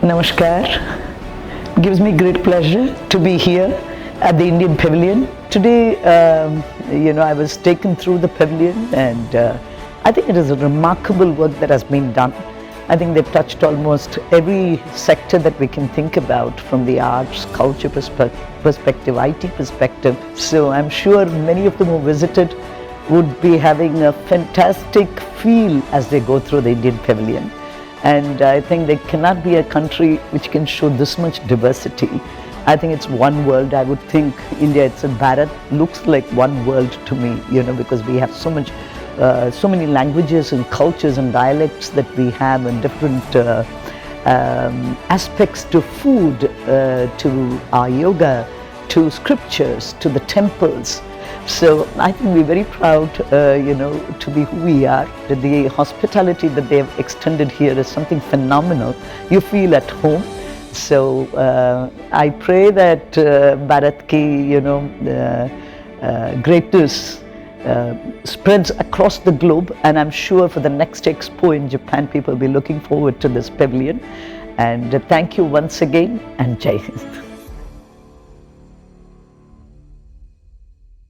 Namaskar. Gives me great pleasure to be here at the Indian Pavilion. Today, I was taken through the pavilion, and I think it is a remarkable work that has been done. I think they've touched almost every sector that we can think about, from the arts, culture perspective, IT perspective. So I'm sure many of them who visited would be having a fantastic feel as they go through the Indian Pavilion. And I think there cannot be a country which can show this much diversity. I think it's one world. I would think India itself, Bharat, looks like one world to me, because we have so many languages and cultures and dialects that we have, and different aspects to food, to our yoga, to scriptures, to the temples. So I think we're very proud, to be who we are. The hospitality that they have extended here is something phenomenal. You feel at home. So I pray that Bharat ki, greatness spreads across the globe, and I'm sure for the next expo in Japan, people will be looking forward to this pavilion. And thank you once again, and Jai Hind.